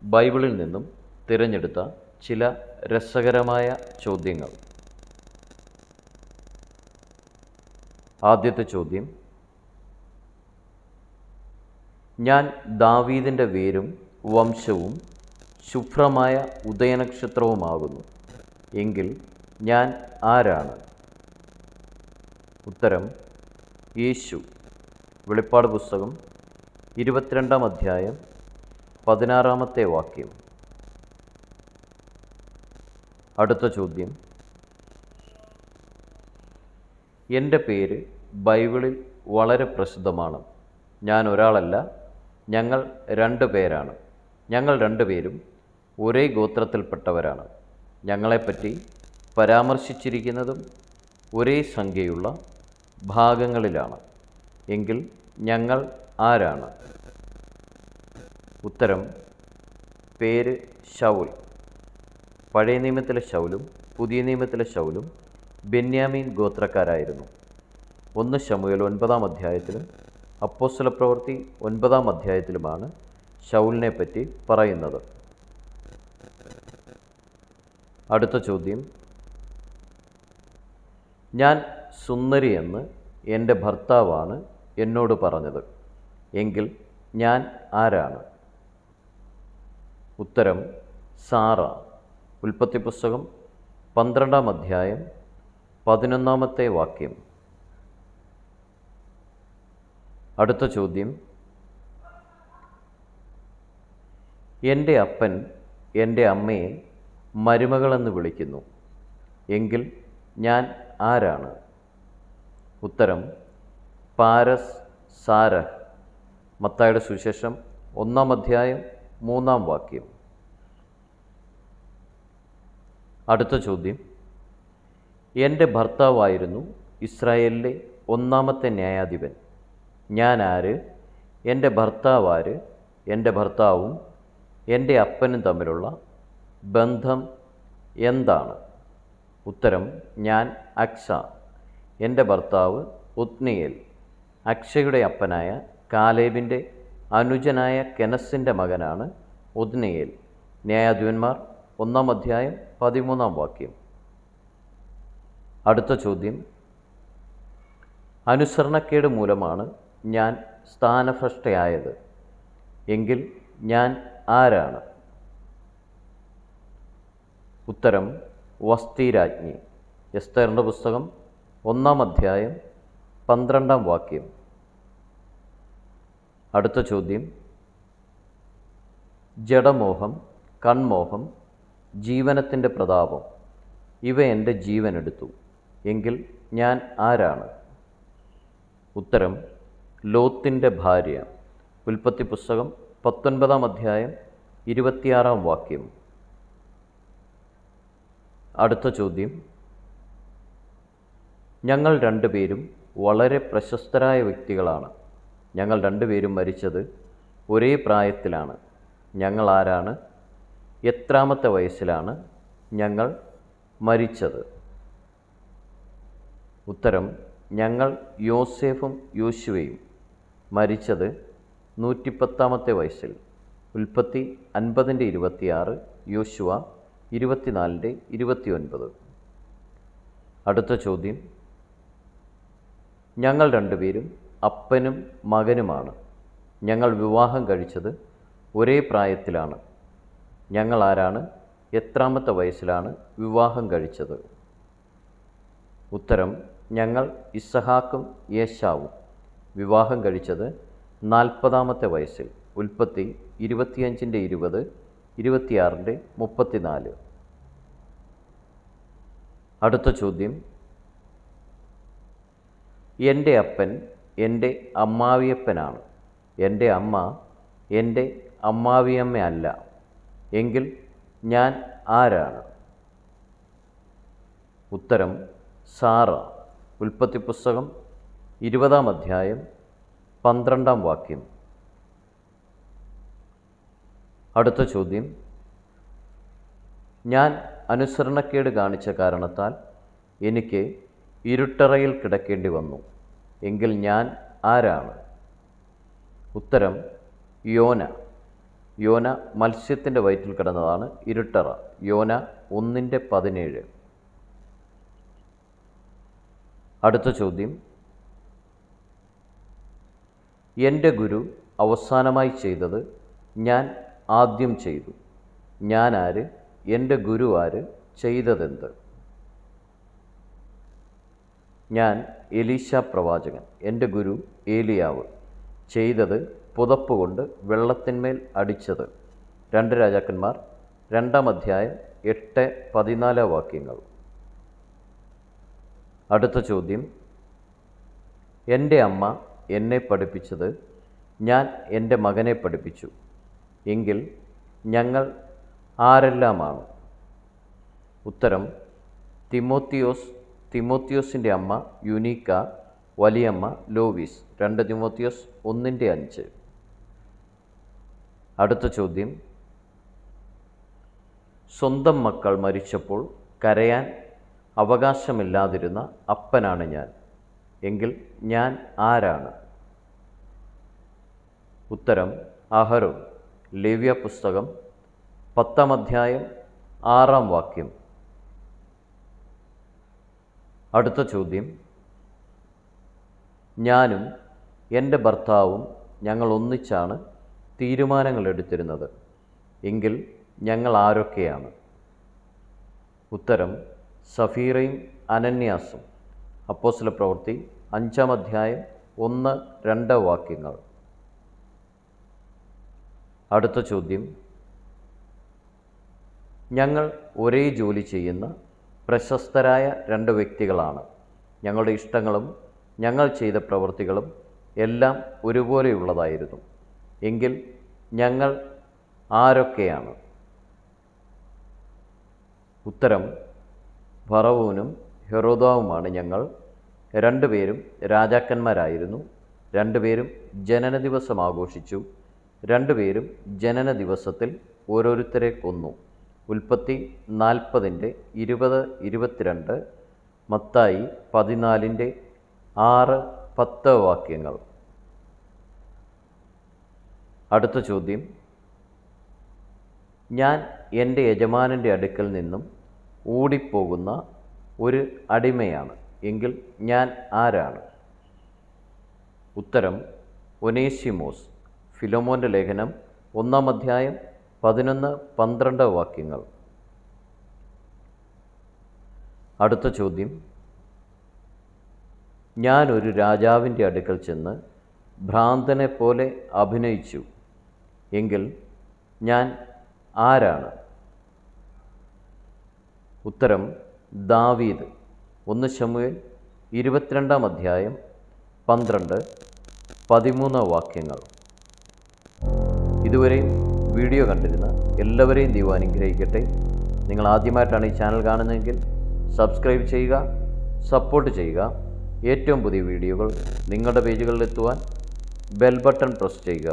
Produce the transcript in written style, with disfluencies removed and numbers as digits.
ബൈബിളിൽ നിന്നും തിരഞ്ഞെടുത്ത ചില രസകരമായ ചോദ്യങ്ങൾ. ആദ്യത്തെ ചോദ്യം: ഞാൻ ദാവീദിൻ്റെ വേരും വംശവും ശുഭ്രമായ ഉദയനക്ഷത്രവുമാകുന്നു, എങ്കിൽ ഞാൻ ആരാണ്? ഉത്തരം: യേശു. വെളിപ്പാട് പുസ്തകം 22-ാം അധ്യായം 16-ാമത്തെ വാക്യം. അടുത്ത ചോദ്യം: എൻ്റെ പേര് ബൈബിളിൽ വളരെ പ്രസിദ്ധമാണ്. ഞാൻ ഒരാളല്ല, ഞങ്ങൾ 2 പേരാണ്. ഞങ്ങൾ 2 പേരും ഒരേ ഗോത്രത്തിൽപ്പെട്ടവരാണ്. ഞങ്ങളെപ്പറ്റി പരാമർശിച്ചിരിക്കുന്നതും ഒരേ സംഖ്യയുള്ള ഭാഗങ്ങളിലാണ്. എങ്കിൽ ഞങ്ങൾ ആരാണ്? ഉത്തരം: പേര് ശൗൽ. പഴയ നിയമത്തിലെ ശൗലും പുതിയ നിയമത്തിലെ ശൗലും ബെന്യാമീൻ ഗോത്രക്കാരായിരുന്നു. 1 ശമൂവേൽ 9-ാം അധ്യായത്തിലും അപ്പോസ്തലപ്രവൃത്തി 9-ാം അധ്യായത്തിലുമാണ് ശൗലിനെ പറ്റി പറയുന്നത്. അടുത്ത ചോദ്യം: ഞാൻ സുന്ദരി എന്ന് എൻ്റെ ഭർത്താവാണ് എന്നോട് പറഞ്ഞത്, എങ്കിൽ ഞാൻ ആരാണ്? ഉത്തരം: സാറ. ഉൽപ്പത്തി പുസ്തകം 12-ാം അധ്യായം 11-ാമത്തെ വാക്യം. അടുത്ത ചോദ്യം: എൻ്റെ അപ്പൻ എൻ്റെ അമ്മയെ മരുമകളെന്ന് വിളിക്കുന്നു, എങ്കിൽ ഞാൻ ആരാണ്? ഉത്തരം: പാരസ് സാരഹ്. മത്തായിയുടെ സുവിശേഷം 1-ാം അധ്യായം 3-ാം വാക്യം. അടുത്ത ചോദ്യം: എൻ്റെ ഭർത്താവായിരുന്നു ഇസ്രായേലിലെ 1-ാമത്തെ ന്യായാധിപൻ. ഞാൻ ആര്? എൻ്റെ ഭർത്താവ് ആര്? എൻ്റെ ഭർത്താവും എൻ്റെ അപ്പനും തമ്മിലുള്ള ബന്ധം എന്താണ്? ഉത്തരം: ഞാൻ അക്സ. എൻ്റെ ഭർത്താവ് ഒത്നിയേൽ, അക്ഷയുടെ അപ്പനായ കാലേബിൻ്റെ അനുജനായ കെനസിൻ്റെ മകനാണ് ഒത്നിയേൽ. ന്യായാധിപന്മാർ 1-ാം അധ്യായം 13-ാം വാക്യം. അടുത്ത ചോദ്യം: അനുസരണക്കേട് മൂലമാണ് ഞാൻ സ്ഥാനഭ്രഷ്ടയായത്, എങ്കിൽ ഞാൻ ആരാണ്? ഉത്തരം: വസ്തിരാജ്ഞി. എസ്തേറിൻ്റെ പുസ്തകം 1-ാം അധ്യായം 12-ാം വാക്യം. അടുത്ത ചോദ്യം: ജഡമോഹം, കൺമോഹം, ജീവനത്തിൻ്റെ പ്രതാപം ഇവ എൻ്റെ ജീവനെടുത്തു, എങ്കിൽ ഞാൻ ആരാണ്? ഉത്തരം: ലോത്തിൻ്റെ ഭാര്യ. ഉൽപ്പത്തി പുസ്തകം 19-ാം അധ്യായം 26-ാം വാക്യം. അടുത്ത ചോദ്യം: ഞങ്ങൾ 2 പേരും വളരെ പ്രശസ്തരായ വ്യക്തികളാണ്. ഞങ്ങൾ 2 പേരും മരിച്ചത് ഒരേ പ്രായത്തിലാണ്. ഞങ്ങൾ ആരാണ്? എത്രാമത്തെ വയസ്സിലാണ് ഞങ്ങൾ മരിച്ചത്? ഉത്തരം: ഞങ്ങൾ യോസേഫും യോശുവയും. മരിച്ചത് 110-ാമത്തെ വയസ്സിൽ. ഉൽപ്പത്തി 50-26, യോശുവ 24-29. അടുത്ത ചോദ്യം: ഞങ്ങൾ 2 പേരും അപ്പനും മകനുമാണ്. ഞങ്ങൾ വിവാഹം കഴിച്ചത് ഒരേ പ്രായത്തിലാണ്. ഞങ്ങൾ ആരാണ്? എത്രാമത്തെ വയസ്സിലാണ് വിവാഹം കഴിച്ചത്? ഉത്തരം: ഞങ്ങൾ ഇസഹാക്കും യേശാവും. വിവാഹം കഴിച്ചത് 40-ാമത്തെ വയസ്സിൽ. ഉൽപ്പത്തി 25-20, 26-34. അടുത്ത ചോദ്യം: എൻ്റെ അപ്പൻ എൻ്റെ അമ്മാവിയപ്പനാണ്. എൻ്റെ അമ്മ എൻ്റെ അമ്മാവിയമ്മ അല്ല, എങ്കിൽ ഞാൻ ആരാണ്? ഉത്തരം: സാറ. ഉൽപ്പത്തി പുസ്തകം 20-ാം അധ്യായം 12-ാം വാക്യം. അടുത്ത ചോദ്യം: ഞാൻ അനുസരണക്കേട് കാണിച്ച കാരണത്താൽ എനിക്ക് ഇരുട്ടറയിൽ കിടക്കേണ്ടി വന്നു, എങ്കിൽ ഞാൻ ആരാണ്? ഉത്തരം: യോന. യോന മത്സ്യത്തിൻ്റെ വയറ്റിൽ കിടന്നതാണ് ഇരുട്ടറ. യോന 1:17. അടുത്ത ചോദ്യം, എൻ്റെ ഗുരു അവസാനമായി ചെയ്തത് ഞാൻ ആദ്യം ചെയ്തു. ഞാൻ ആര്? എൻ്റെ ഗുരു ആര്? ചെയ്തതെന്ത്? ഞാൻ എലീശ പ്രവാചകൻ. എൻ്റെ ഗുരു ഏലിയാവ്. ചെയ്തത് പുതപ്പ് കൊണ്ട് വെള്ളത്തിന്മേൽ അടിച്ചത്. 2 രാജാക്കന്മാർ 2-ാം അധ്യായം 8-14 വാക്യങ്ങൾ. അടുത്ത ചോദ്യം, എൻ്റെ അമ്മ എന്നെ പഠിപ്പിച്ചത് ഞാൻ എൻ്റെ മകനെ പഠിപ്പിച്ചു. എങ്കിൽ ഞങ്ങൾ ആരെല്ലാമാണ്? ഉത്തരം, തിമോത്തിയോസിൻ്റെ അമ്മ യുനീക്ക, വലിയമ്മ ലോവീസ്. 2 തിമോത്തിയോസ് 1:5. അടുത്ത ചോദ്യം, സ്വന്തം മക്കൾ മരിച്ചപ്പോൾ കരയാൻ അവകാശമില്ലാതിരുന്ന അപ്പനാണ് ഞാൻ. എങ്കിൽ ഞാൻ ആരാണ്? ഉത്തരം, അഹരോൻ. ലേവ്യ പുസ്തകം 10-ാം അധ്യായം 6-ാം വാക്യം. അടുത്ത ചോദ്യം, ഞാനും എൻ്റെ ഭർത്താവും ഞങ്ങൾ ഒന്നിച്ചാണ് തീരുമാനങ്ങൾ എടുത്തിരുന്നത്. എങ്കിൽ ഞങ്ങൾ ആരൊക്കെയാണ്? ഉത്തരം, സഫീറയും അനന്യാസും. അപ്പോസ്തലപ്രവൃത്തി 5-ാം അധ്യായം 1-2 വാക്യങ്ങൾ. അടുത്ത ചോദ്യം, ഞങ്ങൾ ഒരേ ജോലി ചെയ്യുന്ന പ്രശസ്തരായ 2 വ്യക്തികളാണ്. ഞങ്ങളുടെ ഇഷ്ടങ്ങളും ഞങ്ങൾ ചെയ്ത പ്രവൃത്തികളും എല്ലാം ഒരുപോലെയുള്ളതായിരുന്നു. എങ്കിൽ ഞങ്ങൾ ആരൊക്കെയാണ്? ഉത്തരം, ഫറവോനും ഹെരോദാവുമാണ് ഞങ്ങൾ. 2 പേരും രാജാക്കന്മാരായിരുന്നു. 2 പേരും ജനന ദിവസം ആഘോഷിച്ചു. 2 പേരും ജനന ദിവസത്തിൽ ഓരോരുത്തരെ കൊന്നു. ഉൽപ്പത്തി 40:20-22, മത്തായി 14:6-10 വാക്യങ്ങൾ. അടുത്ത ചോദ്യം, ഞാൻ എൻ്റെ യജമാനൻ്റെ അടുക്കൽ നിന്നും ഓടിപ്പോകുന്ന ഒരു അടിമയാണ്. എങ്കിൽ ഞാൻ ആരാണ്? ഉത്തരം, ഒനേസിമോസ്. ഫിലോമോൻ്റെ ലേഖനം 1-ാം അധ്യായം 11-12 വാക്യങ്ങൾ. അടുത്ത ചോദ്യം, ഞാനൊരു രാജാവിൻ്റെ അടുക്കൽ ചെന്ന് ഭ്രാന്തനെ പോലെ അഭിനയിച്ചു. എങ്കിൽ ഞാൻ ആരാണ്? ഉത്തരം, ദാവീദ്. 1 ശമൂവേൽ 22-ാം അധ്യായം 12-13 വാക്യങ്ങൾ. ഇതുവരെയും വീഡിയോ കണ്ടിരുന്ന എല്ലാവരെയും ദൈവം അനുഗ്രഹിക്കട്ടെ. നിങ്ങൾ ആദ്യമായിട്ടാണ് ഈ ചാനൽ കാണുന്നതെങ്കിൽ സബ്സ്ക്രൈബ് ചെയ്യുക, സപ്പോർട്ട് ചെയ്യുക. ഏറ്റവും പുതിയ വീഡിയോകൾ നിങ്ങളുടെ പേജുകളിലെത്തുവാൻ ബെൽ ബട്ടൺ പ്രസ് ചെയ്യുക.